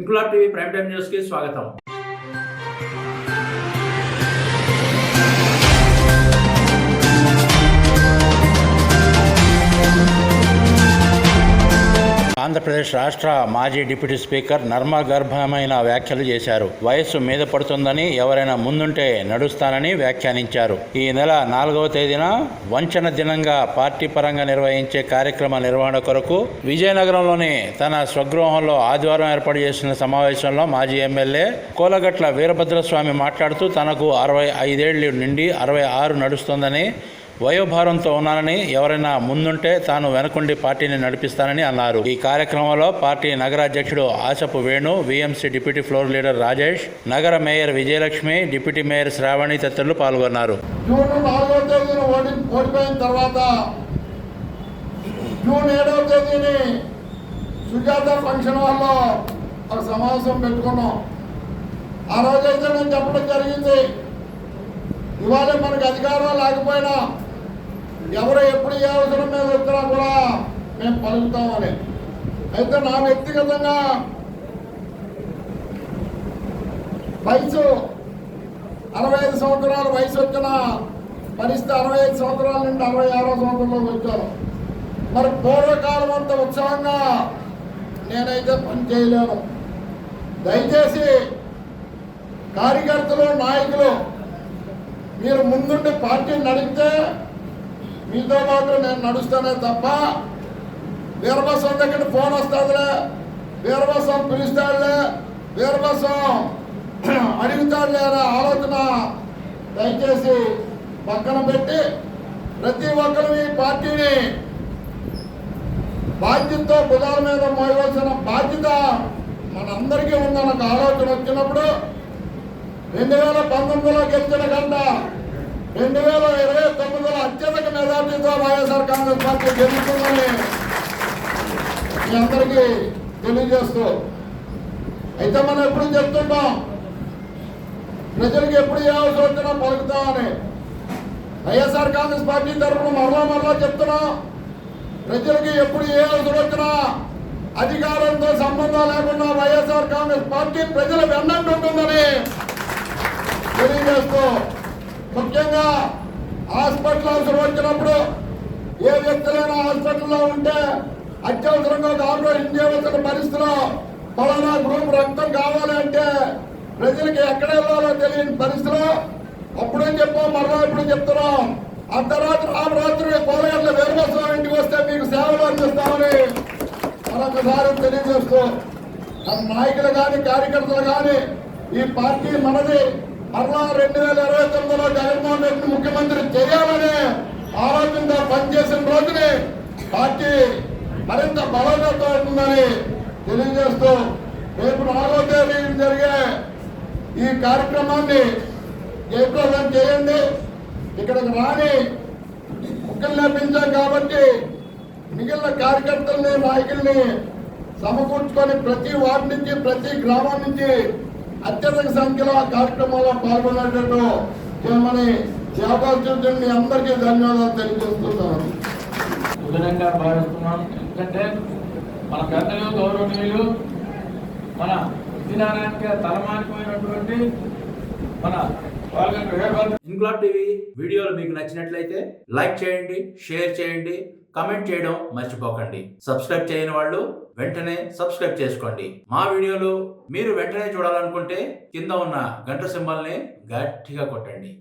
Inquilab TV prime time news కి స్వాగతం. ఆంధ్రప్రదేశ్ రాష్ట్ర మాజీ డిప్యూటీ స్పీకర్ నర్మగర్భమైన వ్యాఖ్యలు చేశారు. వయస్సు మీద పడుతుందని ఎవరైనా ముందుంటే నడుస్తానని వ్యాఖ్యానించారు. ఈ నెల 4వ తేదీన వంచన దినంగా పార్టీ పరంగా నిర్వహించే కార్యక్రమ నిర్వహణ కొరకు విజయనగరంలోని తన స్వగృహంలో ఆదివారం ఏర్పాటు చేసిన సమావేశంలో మాజీ ఎమ్మెల్యే కోలగట్ల వీరభద్రస్వామి మాట్లాడుతూ తనకు 65 నుండి 66 నడుస్తోందని, వయోభారంతో ఉన్నానని, ఎవరైనా ముందుంటే తాను వెనకుండి పార్టీని నడిపిస్తానని అన్నారు. ఈ కార్యక్రమంలో పార్టీ నగర అధ్యక్షుడు Ashapu Venu, VMC deputy floor leader Rajesh, నగర mayor Vijayalakshmi, deputy mayor Sravani తదితరులు పాల్గొన్నారు. జూన్ 4వ తేదీన ఓడిపోయిన తర్వాత జూన్ 7వ తేదీని సుజాత ఫంక్షన్ హాల్లో ఒక సమావేశం పెట్టుకున్నాం. ఆ రోజైతే నేను చెప్పడం జరిగింది, ఇవాళ మనకు అధికారం లేకపోయినా ఎవరు ఎప్పుడు ఏ అవసరం మీద వచ్చినా కూడా మేము పలుకుతామని. అయితే నా వ్యక్తిగతంగా వయసు 65 సంవత్సరాల వయసు వచ్చిన పరిస్థితి 65 సంవత్సరాల నుండి 66వ సంవత్సరంలోకి వచ్చాను. మరి పూర్వకాలం అంత ఉత్సాహంగా నేనైతే పని చేయలేను. దయచేసి కార్యకర్తలు, నాయకులు మీరు ముందుండి పార్టీని నడిపితే మీతో పాటు నేను నడుస్తానే తప్ప వీరబసం దగ్గర ఫోన్ వస్తుందిలే, వీరబసం పిలుస్తాడులే, వీరబసం అడుగుతాడులే అనే ఆలోచన దయచేసి పక్కన పెట్టి ప్రతి ఒక్కరు ఈ పార్టీని బాధ్యతతో భుజాల మీద మోయవలసిన బాధ్యత మనందరికీ ఉందన్న ఆలోచన వచ్చినప్పుడు 2019లో గెలిచిన కంటే 2029లో అత్యధిక మెజార్టీతో వైఎస్ఆర్ కాంగ్రెస్ పార్టీ గెలుస్తుందని మీ అందరికీ తెలియజేస్తూ, అయితే మనం ఎప్పుడు చెప్తుంటాం ప్రజలకు ఎప్పుడు ఏ అవసరం వచ్చినా పలుకుతామని. వైఎస్ఆర్ కాంగ్రెస్ పార్టీ తరఫున మరలా చెప్తున్నాం, ప్రజలకి ఎప్పుడు ఏ అవసరం వచ్చినా అధికారంతో సంబంధం లేకుండా వైఎస్ఆర్ కాంగ్రెస్ పార్టీ ప్రజల వెన్నంటి ఉంటుందని తెలియజేస్తూ, ముఖ్యంగా హాస్పిటల్ అవసరం వచ్చినప్పుడు ఏ వ్యక్తులైనా హాస్పిటల్లో ఉంటే అత్యవసరంగా ఆపరేషన్ చేయవలసిన పరిస్థితిలో పలానా గ్రూప్ రక్తం కావాలి అంటే ప్రజలకి ఎక్కడ వెళ్ళాలో తెలియని పరిస్థితిలో అప్పుడేం చెప్పాం, మరలా ఇప్పుడు చెప్తున్నాం, అర్ధరాత్రి రాత్రి కోలగట్ల వీరభద్రస్వామి ఇంటికి వస్తే మీకు సేవలు అందిస్తామని మరొకసారి తెలియజేస్తూ, మన నాయకులు కానీ కార్యకర్తలు కానీ ఈ పార్టీ మనది, మరలా 2029లో జగన్మోహన్ రెడ్డి ముఖ్యమంత్రి చేయాలని ఆలోచనతో పనిచేసిన రోజుని పార్టీ మరింత బలోపేతం అవుతుందని తెలియజేస్తూ, రేపు 4వ తేదీ జరిగే ఈ కార్యక్రమాన్ని జయప్రదం చేయండి. ఇక్కడికి రాని ముఖ్యం లభించాం కాబట్టి మిగిలిన కార్యకర్తల్ని, నాయకుల్ని సమకూర్చుకొని ప్రతి వార్డు నుంచి, ప్రతి గ్రామం నుంచి అత్యధిక సంఖ్యలో కార్యక్రమంలో పాల్గొనేటట్టు చేయమని అవకాశం మీ అందరికీ ధన్యవాదాలు తెలియజేస్తున్నాను. విధంగా భావిస్తున్నాం. ఎందుకంటే మన పెద్దలు, గౌరవనీయులు, మన విజయనారాయణ తలమానిపోయినటువంటి మన ఇంక్లాబ్ టీవీ వీడియోలు మీకు నచ్చినట్లయితే లైక్ చేయండి, షేర్ చేయండి, కమెంట్ చేయడం మర్చిపోకండి. సబ్స్క్రైబ్ చేయని వాళ్ళు వెంటనే సబ్స్క్రైబ్ చేసుకోండి. మా వీడియోలు మీరు వెంటనే చూడాలనుకుంటే కింద ఉన్న గంట సింబల్ని గట్టిగా కొట్టండి.